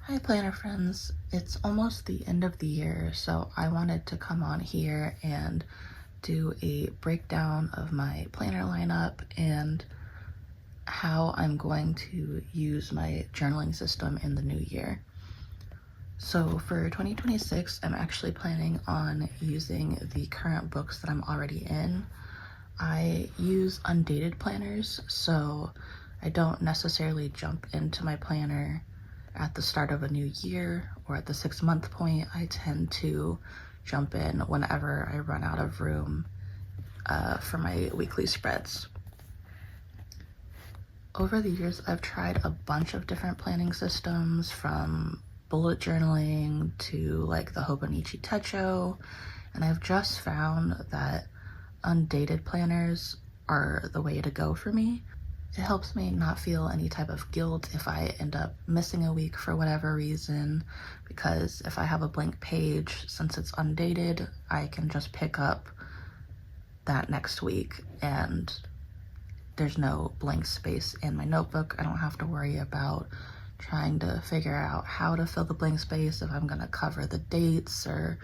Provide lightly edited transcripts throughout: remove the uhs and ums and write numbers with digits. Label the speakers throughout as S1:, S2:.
S1: Hi planner friends, it's almost the end of the year, so I wanted to come on here and do a breakdown of my planner lineup and how I'm going to use my journaling system in the new year. So for 2026, I'm actually planning on using the current books that I'm already in. I use undated planners, so I don't necessarily jump into my planner at the start of a new year or at the 6-month point. I tend to jump in whenever I run out of room for my weekly spreads. Over the years, I've tried a bunch of different planning systems, from bullet journaling to like the Hobonichi Techo, and I've just found that undated planners are the way to go for me. It helps me not feel any type of guilt if I end up missing a week for whatever reason, because if I have a blank page, since it's undated, I can just pick up that next week and there's no blank space in my notebook. I don't have to worry about trying to figure out how to fill the blank space, if I'm gonna cover the dates or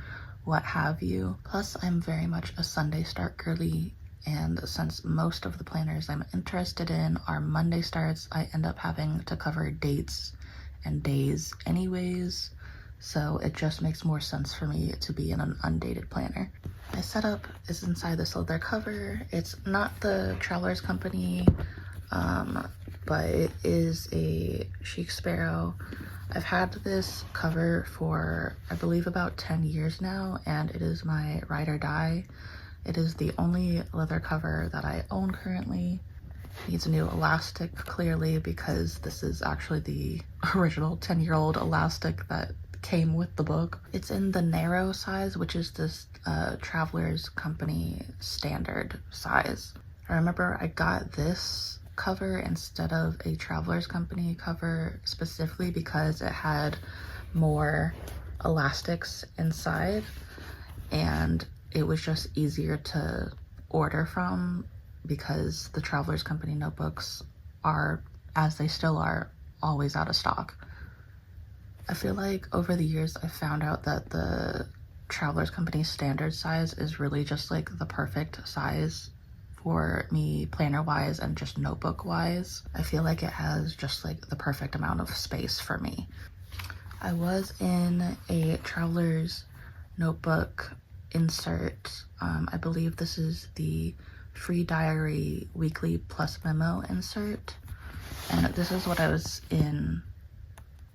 S1: what have you. Plus, I'm very much a Sunday start girly, and since most of the planners I'm interested in are Monday starts, I end up having to cover dates and days anyways, so it just makes more sense for me to be in an undated planner. My setup is inside this leather cover. It's not the Travelers Company, but it is a Chic Sparrow. I've had this cover for, I believe, about 10 years now, and it is my ride or die. It is the only leather cover that I own currently. It needs a new elastic, clearly, because this is actually the original 10-year-old elastic that came with the book. It's in the narrow size, which is this Travelers Company standard size. I remember I got this cover instead of a Travelers Company cover specifically because it had more elastics inside and it was just easier to order from, because the Travelers Company notebooks are, as they still are, always out of stock. I feel like over the years I've found out that the Travelers Company standard size is really just like the perfect size for me, planner wise and just notebook wise. I feel like it has just like the perfect amount of space for me. I was in a Travelers notebook insert. I believe this is the Free Diary Weekly Plus Memo insert, and this is what I was in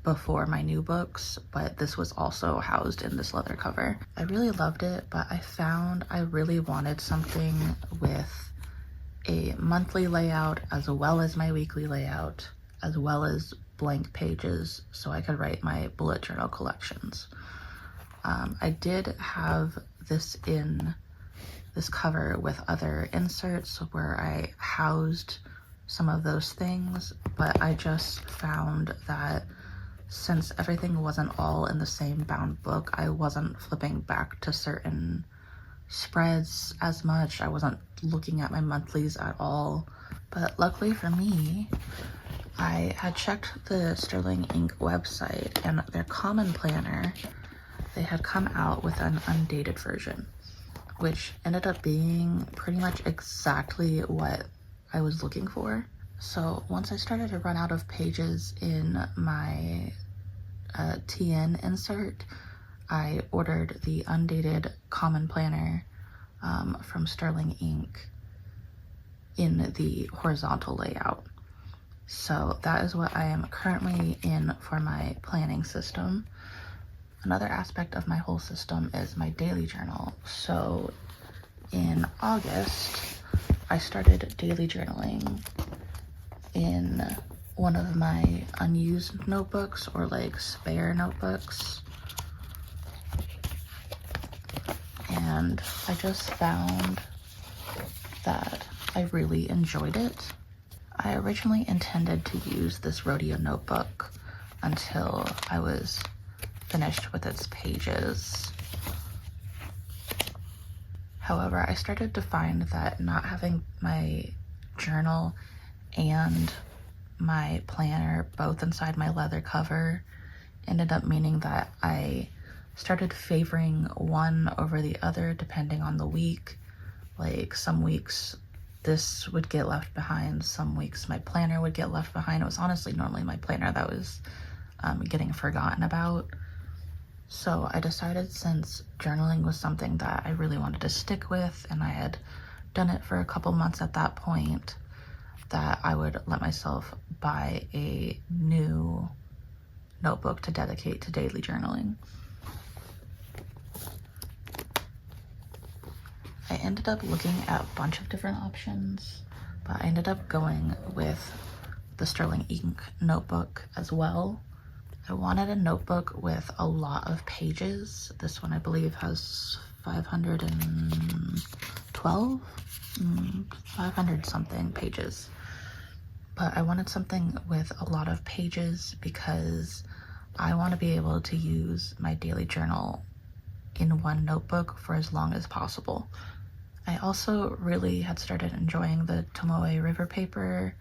S1: before my new books, but this was also housed in this leather cover. I really loved it, but I found I really wanted something with a monthly layout as well as my weekly layout, as well as blank pages so I could write my bullet journal collections. I did have this in this cover with other inserts where I housed some of those things, but I just found that since everything wasn't all in the same bound book, I wasn't flipping back to certain spreads as much. I wasn't looking at my monthlies at all. But luckily for me, I had checked the Sterling Ink website, and their common planner, they had come out with an undated version, which ended up being pretty much exactly what I was looking for. So once I started to run out of pages in my TN insert, I ordered the undated common planner from Sterling Ink in the horizontal layout. So that is what I am currently in for my planning system. Another aspect of my whole system is my daily journal. So in August, I started daily journaling in one of my unused notebooks, or like spare notebooks. And I just found that I really enjoyed it. I originally intended to use this rodeo notebook until I was finished with its pages. However, I started to find that not having my journal and my planner both inside my leather cover ended up meaning that I started favoring one over the other depending on the week. Like some weeks this would get left behind, some weeks my planner would get left behind. It was honestly normally my planner that was getting forgotten about. So I decided, since journaling was something that I really wanted to stick with and I had done it for a couple months at that point, that I would let myself buy a new notebook to dedicate to daily journaling. I ended up looking at a bunch of different options, but I ended up going with the Sterling Ink notebook as well. I wanted a notebook with a lot of pages. This one I believe has 512, 500 something pages. But I wanted something with a lot of pages because I want to be able to use my daily journal in one notebook for as long as possible. I also really had started enjoying the Tomoe River paper,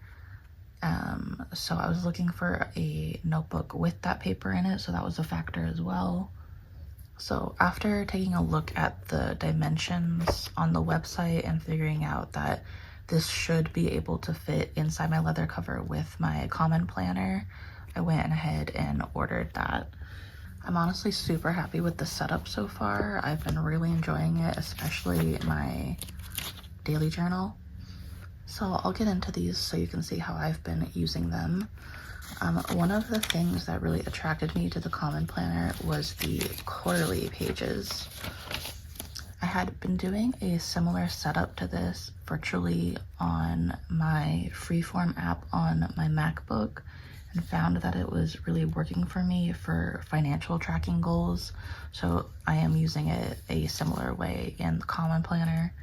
S1: so I was looking for a notebook with that paper in it, so that was a factor as well. So after taking a look at the dimensions on the website and figuring out that this should be able to fit inside my leather cover with my common planner, I went ahead and ordered that. I'm honestly super happy with the setup so far. I've been really enjoying it, especially my daily journal. So I'll get into these so you can see how I've been using them. One of the things that really attracted me to the common planner was the quarterly pages. I had been doing a similar setup to this virtually on my Freeform app on my MacBook, and found that it was really working for me for financial tracking goals. So I am using it a similar way in the common planner.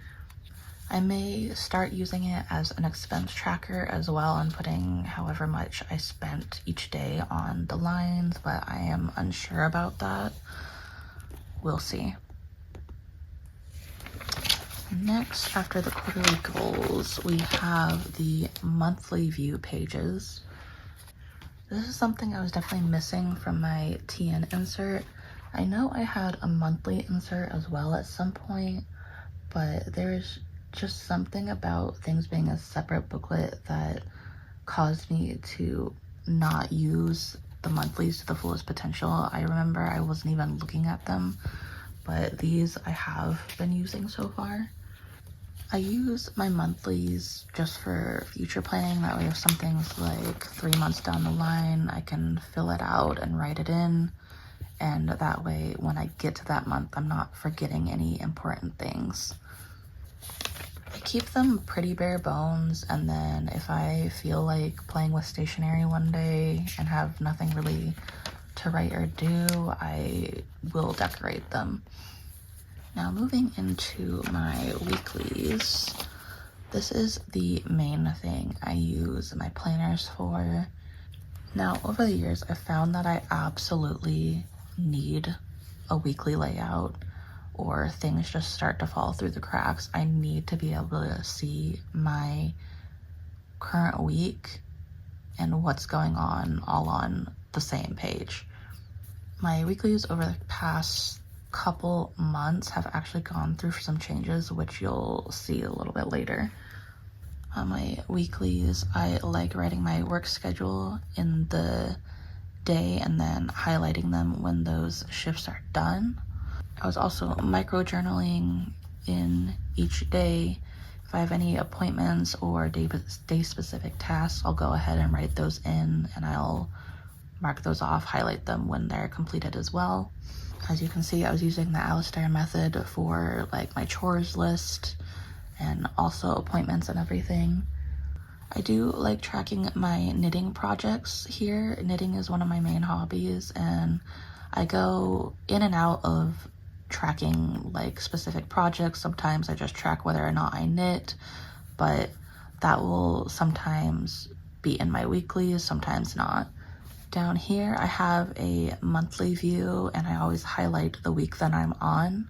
S1: I may start using it as an expense tracker as well and putting however much I spent each day on the lines, but I am unsure about that. We'll see. Next, after the quarterly goals, we have the monthly view pages. This is something I was definitely missing from my TN insert. I know I had a monthly insert as well at some point, but there's just something about things being a separate booklet that caused me to not use the monthlies to the fullest potential. I remember I wasn't even looking at them, but these I have been using so far. I use my monthlies just for future planning. That way if something's like 3 months down the line, I can fill it out and write it in. And that way when I get to that month, I'm not forgetting any important things. I keep them pretty bare bones, and then if I feel like playing with stationery one day and have nothing really to write or do, I will decorate them. Now moving into my weeklies, this is the main thing I use my planners for. Now over the years, I've found that I absolutely need a weekly layout, or things just start to fall through the cracks. I need to be able to see my current week and what's going on all on the same page. My weeklies over the past couple months have actually gone through some changes, which you'll see a little bit later. On my weeklies, I like writing my work schedule in the day and then highlighting them when those shifts are done. I was also micro journaling in each day. If I have any appointments or day specific tasks, I'll go ahead and write those in, and I'll mark those off, highlight them when they're completed as well. As you can see, I was using the Alistair method for like my chores list and also appointments and everything. I do like tracking my knitting projects here. Knitting is one of my main hobbies, and I go in and out of tracking like specific projects. Sometimes I just track whether or not I knit, but that will sometimes be in my weeklies, sometimes not. Down here I have a monthly view, and I always highlight the week that I'm on.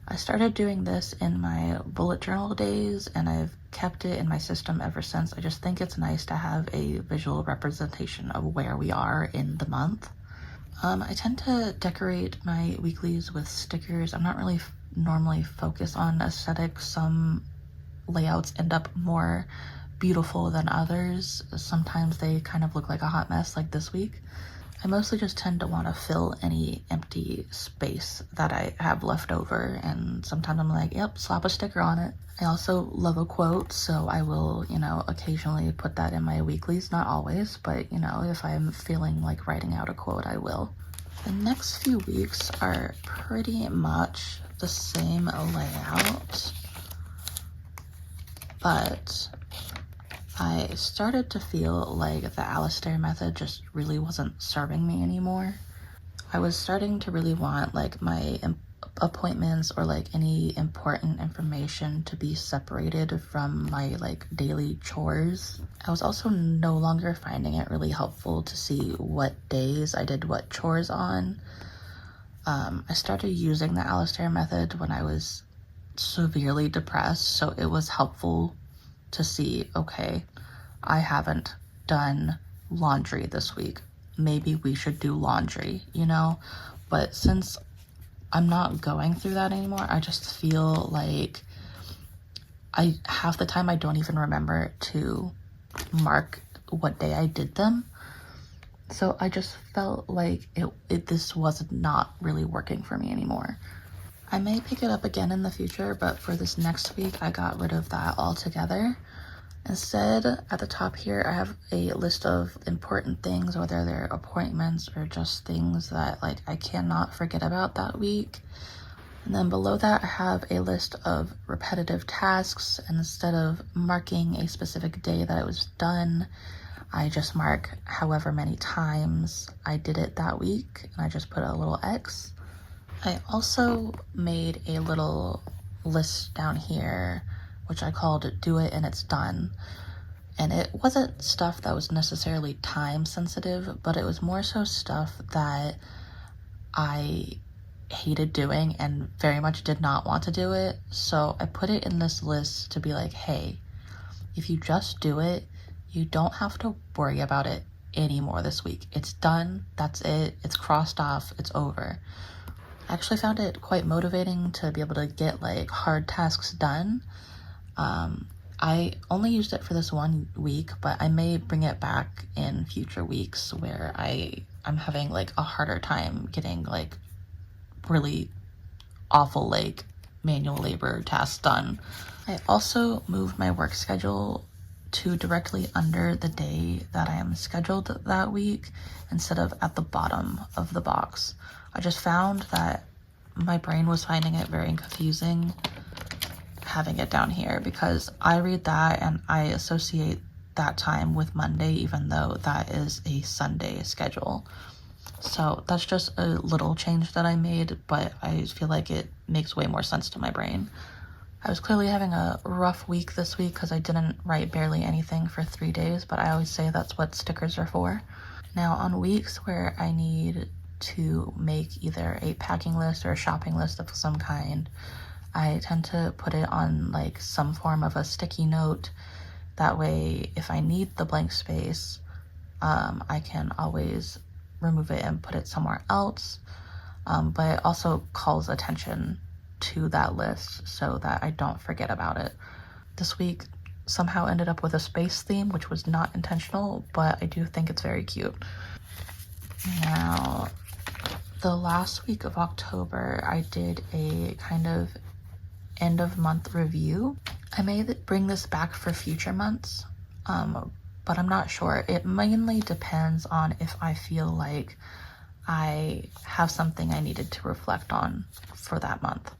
S1: I started doing this in my bullet journal days, and I've kept it in my system ever since. I just think it's nice to have a visual representation of where we are in the month. I tend to decorate my weeklies with stickers. I'm not really normally focused on aesthetics. Some layouts end up more beautiful than others. Sometimes they kind of look like a hot mess, like this week. I mostly just tend to want to fill any empty space that I have left over, and sometimes I'm like, yep, slap a sticker on it. I also love a quote, so I will, occasionally put that in my weeklies. Not always, but, if I'm feeling like writing out a quote, I will. The next few weeks are pretty much the same layout, but I started to feel like the Alistair method just really wasn't serving me anymore. I was starting to really want like my appointments or like any important information to be separated from my like daily chores. I was also no longer finding it really helpful to see what days I did what chores on. I started using the Alistair method when I was severely depressed, so it was helpful to see, okay, I haven't done laundry this week. Maybe we should do laundry, But since I'm not going through that anymore, I just feel like half the time I don't even remember to mark what day I did them. So I just felt like this was not really working for me anymore. I may pick it up again in the future, but for this next week, I got rid of that altogether. Instead, at the top here, I have a list of important things, whether they're appointments or just things that like I cannot forget about that week. And then below that, I have a list of repetitive tasks, and instead of marking a specific day that it was done, I just mark however many times I did it that week, and I just put a little X. I also made a little list down here, which I called Do It and It's Done. And it wasn't stuff that was necessarily time sensitive, but it was more so stuff that I hated doing and very much did not want to do it. So I put it in this list to be like, hey, if you just do it, you don't have to worry about it anymore this week. It's done. That's it. It's crossed off. It's over. I actually found it quite motivating to be able to get like hard tasks done. I only used it for this 1 week, but I may bring it back in future weeks where I'm having like a harder time getting like really awful like manual labor tasks done. I also moved my work schedule to directly under the day that I am scheduled that week instead of at the bottom of the box. I just found that my brain was finding it very confusing having it down here, because I read that and I associate that time with Monday, even though that is a Sunday schedule. So that's just a little change that I made, but I feel like it makes way more sense to my brain. I was clearly having a rough week this week because I didn't write barely anything for 3 days, but I always say that's what stickers are for. Now, on weeks where I need to make either a packing list or a shopping list of some kind, I tend to put it on like some form of a sticky note. That way, if I need the blank space, I can always remove it and put it somewhere else. But it also calls attention to that list so that I don't forget about it. This week somehow ended up with a space theme, which was not intentional, but I do think it's very cute. Now, the last week of October, I did a kind of end of month review. I may bring this back for future months, but I'm not sure. It mainly depends on if I feel like I have something I needed to reflect on for that month.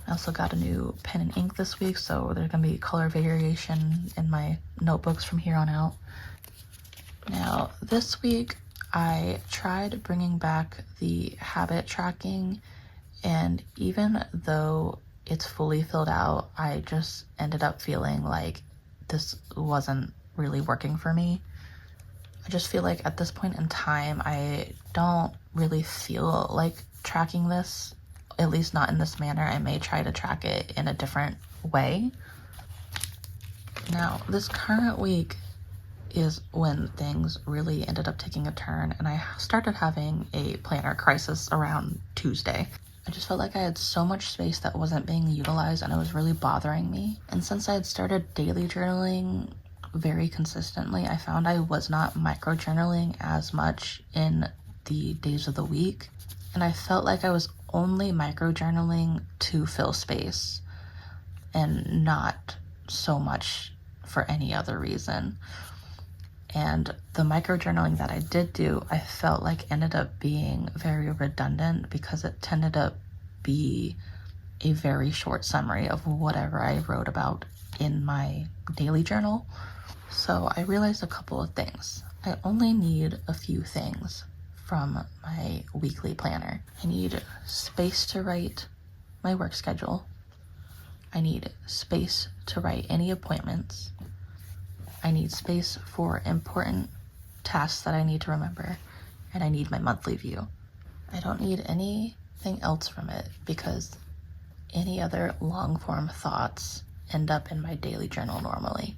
S1: I also got a new pen and ink this week, so there's gonna be color variation in my notebooks from here on out. Now, this week, I tried bringing back the habit tracking, and even though it's fully filled out, I just ended up feeling like this wasn't really working for me. I just feel like at this point in time, I don't really feel like tracking this, at least not in this manner. I may try to track it in a different way. Now, this current week is when things really ended up taking a turn, and I started having a planner crisis around Tuesday. I just felt like I had so much space that wasn't being utilized, and it was really bothering me. And since I had started daily journaling very consistently, I found I was not micro journaling as much in the days of the week, and I felt like I was only micro journaling to fill space and not so much for any other reason. And the micro journaling that I did do, I felt like ended up being very redundant because it tended to be a very short summary of whatever I wrote about in my daily journal. So I realized a couple of things. I only need a few things from my weekly planner. I need space to write my work schedule. I need space to write any appointments. I need space for important tasks that I need to remember, and I need my monthly view. I don't need anything else from it because any other long form thoughts end up in my daily journal normally.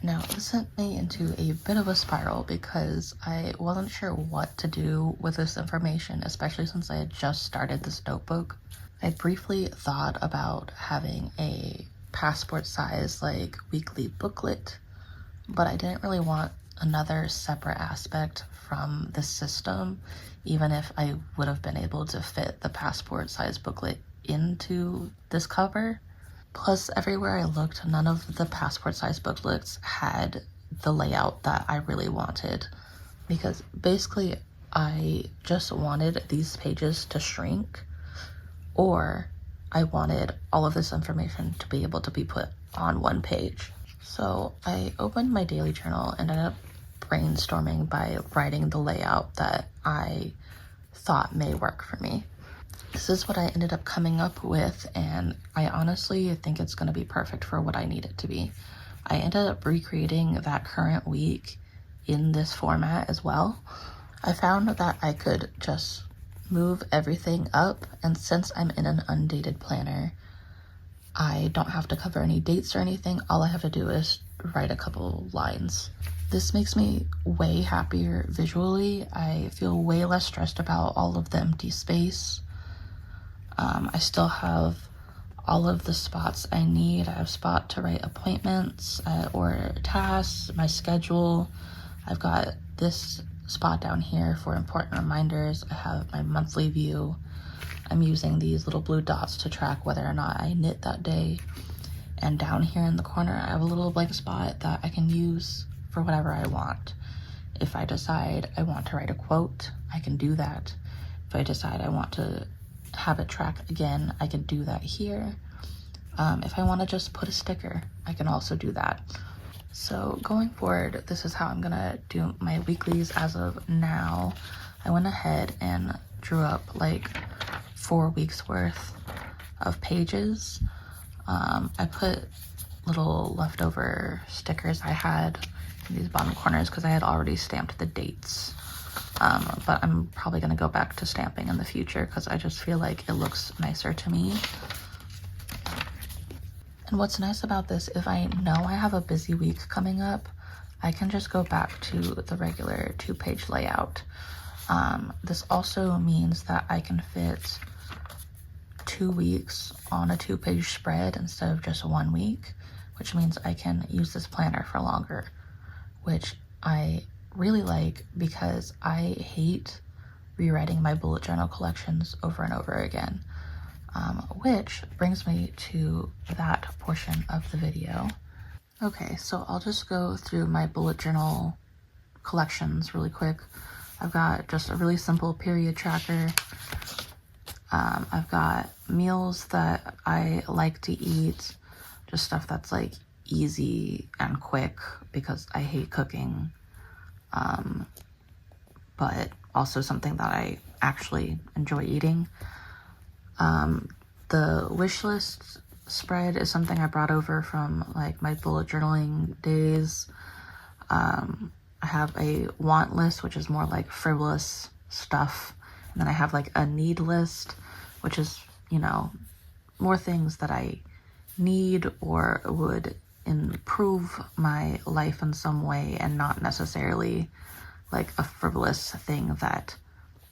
S1: Now, this sent me into a bit of a spiral because I wasn't sure what to do with this information, especially since I had just started this notebook. I briefly thought about having a passport size like weekly booklet, but I didn't really want another separate aspect from the system, even if I would have been able to fit the passport size booklet into this cover. Plus, everywhere I looked, none of the passport size booklets had the layout that I really wanted, because basically I just wanted these pages to shrink, or I wanted all of this information to be able to be put on one page. So I opened my daily journal and ended up brainstorming by writing the layout that I thought may work for me. This is what I ended up coming up with, and I honestly think it's going to be perfect for what I need it to be. I ended up recreating that current week in this format as well. I found that I could just move everything up, and since I'm in an undated planner, I don't have to cover any dates or anything. All I have to do is write a couple lines. This makes me way happier visually. I feel way less stressed about all of the empty space. I still have all of the spots I need. I have spot to write appointments or tasks, my schedule. I've got this spot down here for important reminders. I have my monthly view. I'm using these little blue dots to track whether or not I knit that day. And down here in the corner, I have a little blank spot that I can use for whatever I want. If I decide I want to write a quote, I can do that. If I decide I want to have it track again, I can do that here. If I want to just put a sticker, I can also do that. So going forward, this is how I'm gonna do my weeklies as of now. I went ahead and drew up like 4 weeks worth of pages. I put little leftover stickers I had in these bottom corners because I had already stamped the dates. But I'm probably going to go back to stamping in the future because I just feel like it looks nicer to me. And what's nice about this, if I know I have a busy week coming up, I can just go back to the regular 2-page layout. This also means that I can fit 2 weeks on a 2-page spread instead of just 1 week, which means I can use this planner for longer, which I really like because I hate rewriting my bullet journal collections over and over again. Which brings me to that portion of the video. Okay, so I'll just go through my bullet journal collections really quick. I've got just a really simple period tracker. I've got meals that I like to eat, just stuff that's like easy and quick because I hate cooking, but also something that I actually enjoy eating. The wish list spread is something I brought over from like my bullet journaling days. I have a want list, which is more like frivolous stuff. And then I have like a need list, which is, you know, more things that I need or would improve my life in some way and not necessarily like a frivolous thing that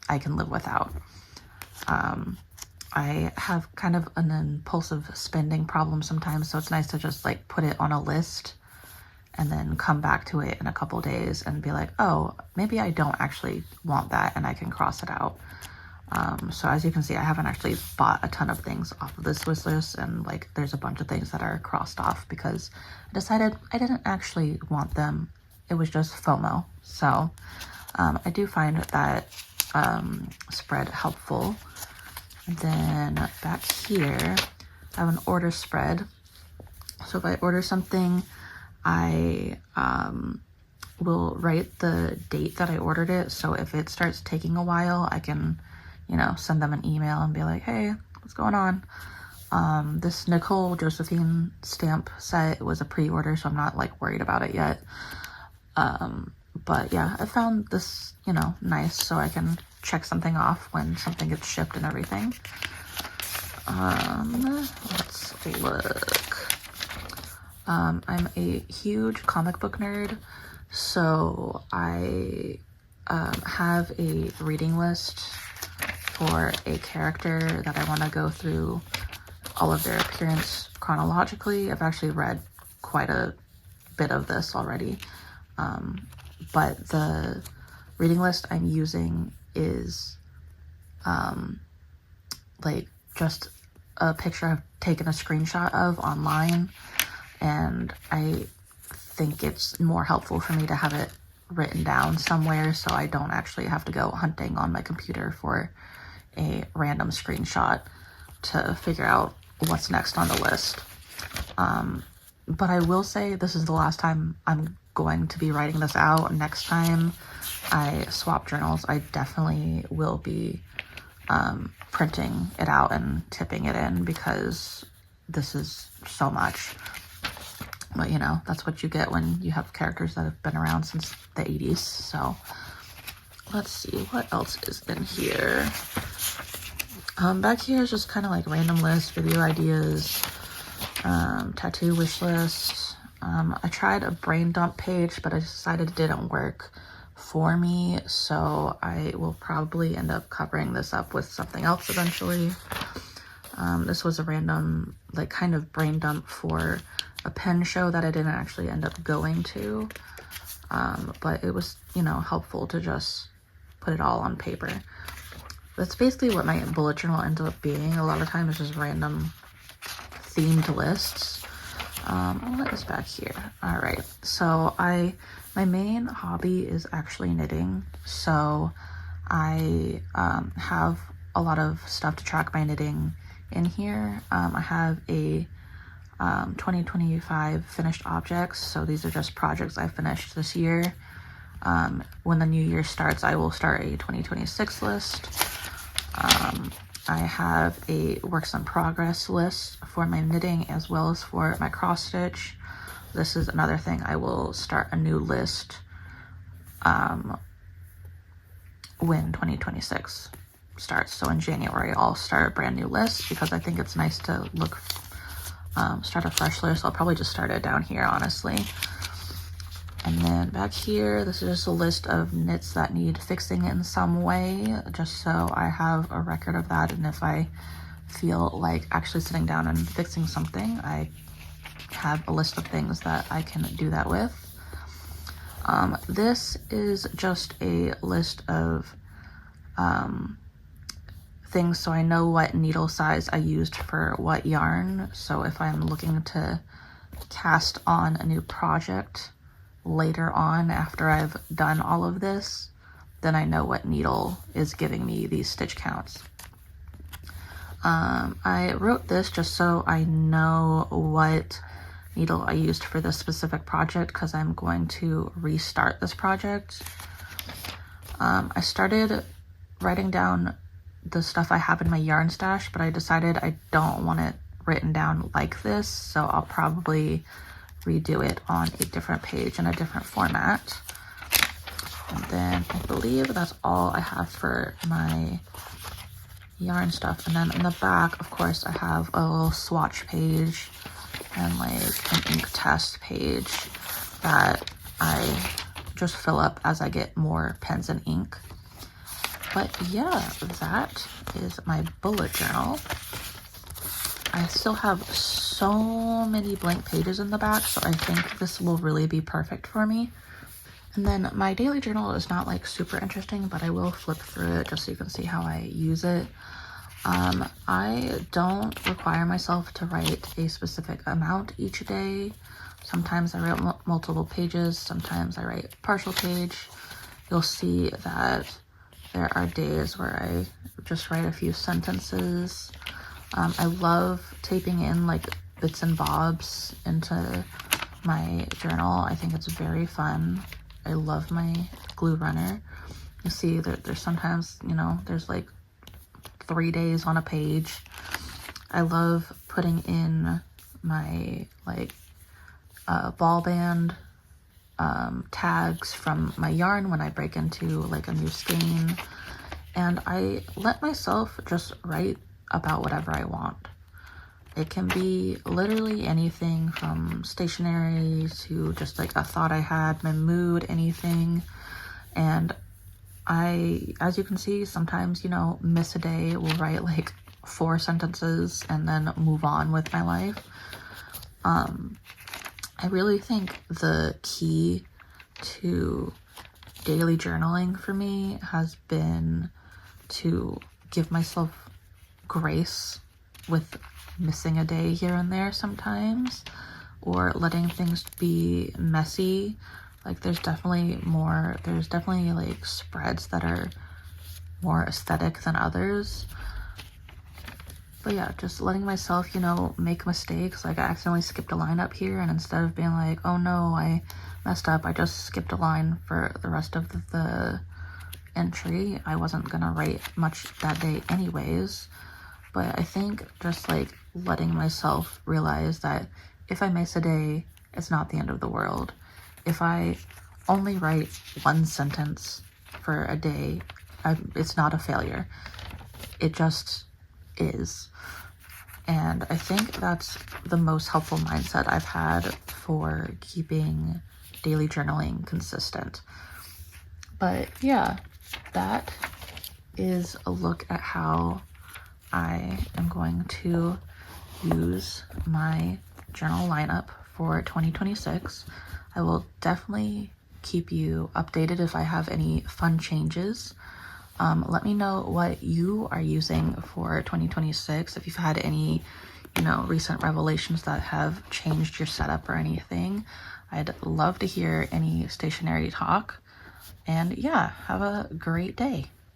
S1: I can live without. I have kind of an impulsive spending problem sometimes, so it's nice to just like put it on a list and then come back to it in a couple days and be like, oh, maybe I don't actually want that, and I can cross it out. So as you can see, I haven't actually bought a ton of things off of this wish list, and like there's a bunch of things that are crossed off because I decided I didn't actually want them. It was just FOMO. So I do find that spread helpful. And then back here, I have an order spread. So if I order something, I will write the date that I ordered it. So if it starts taking a while, I can, you know, send them an email and be like, hey, what's going on? This Nicole Josephine stamp set was a pre-order, so I'm not like worried about it yet. But yeah, I found this, you know, nice, so I can check something off when something gets shipped and everything. Let's look. I'm a huge comic book nerd, so I have a reading list for a character that I want to go through all of their appearance chronologically. I've actually read quite a bit of this already, but the reading list I'm using is like just a picture I've taken a screenshot of online, and I think it's more helpful for me to have it written down somewhere so I don't actually have to go hunting on my computer for a random screenshot to figure out what's next on the list. But I will say this is the last time I'm going to be writing this out. Next time I swap journals, I definitely will be printing it out and tipping it in because this is so much. But you know, that's what you get when you have characters that have been around since the 80s. So let's see, what else is in here? Back here is just kind of like random lists, video ideas, tattoo wish list. I tried a brain dump page, but I decided it didn't work for me, so I will probably end up covering this up with something else eventually. This was a random, like, kind of brain dump for a pen show that I didn't actually end up going to, but it was, you know, helpful to just put it all on paper. That's basically what my bullet journal ended up being. A lot of times just random themed lists. What is back here? All right, so my main hobby is actually knitting. So I have a lot of stuff to track my knitting in here. I have a 2025 finished objects. So these are just projects I finished this year. When the new year starts, I will start a 2026 list. I have a works in progress list for my knitting as well as for my cross stitch. This is another thing. I will start a new list when 2026 starts. So in January, I'll start a brand new list because I think it's nice to look, start a fresh list. I'll probably just start it down here, honestly. And then back here, this is just a list of knits that need fixing in some way, just so I have a record of that. And if I feel like actually sitting down and fixing something, I have a list of things that I can do that with. This is just a list of things so I know what needle size I used for what yarn. So if I'm looking to cast on a new project later on after I've done all of this, then I know what needle is giving me these stitch counts. I wrote this just so I know what needle I used for this specific project because I'm going to restart this project. I started writing down the stuff I have in my yarn stash, but I decided I don't want it written down like this, so I'll probably redo it on a different page in a different format. And then I believe that's all I have for my yarn stuff. And then in the back, of course, I have a little swatch page and like an ink test page that I just fill up as I get more pens and ink. But yeah, that is my bullet journal. I still have so many blank pages in the back, so I think this will really be perfect for me. And then my daily journal is not like super interesting, but I will flip through it just so you can see how I use it. I don't require myself to write a specific amount each day. Sometimes I write multiple pages, sometimes I write partial page. You'll see that there are days where I just write a few sentences. I love taping in like bits and bobs into my journal. I think it's very fun. I love my glue runner. You see that there's sometimes, you know, there's like 3 days on a page. I love putting in my like ball band tags from my yarn when I break into like a new skein. And I let myself just write about whatever I want. It can be literally anything from stationery to just like a thought I had, my mood, anything. And I, as you can see, sometimes, you know, miss a day, will write like 4 sentences and then move on with my life. I really think the key to daily journaling for me has been to give myself grace with missing a day here and there sometimes, or letting things be messy. Like there's definitely like spreads that are more aesthetic than others. But yeah, just letting myself, you know, make mistakes. Like I accidentally skipped a line up here, and instead of being like, oh no, I messed up, I just skipped a line for the rest of the entry. I wasn't gonna write much that day anyways. But I think just like letting myself realize that if I miss a day, it's not the end of the world. If I only write 1 sentence for a day, it's not a failure. It just is. And I think that's the most helpful mindset I've had for keeping daily journaling consistent. But yeah, that is a look at how I am going to use my journal lineup for 2026. I will definitely keep you updated if I have any fun changes. Let me know what you are using for 2026. If you've had any, you know, recent revelations that have changed your setup or anything. I'd love to hear any stationery talk. And yeah, have a great day.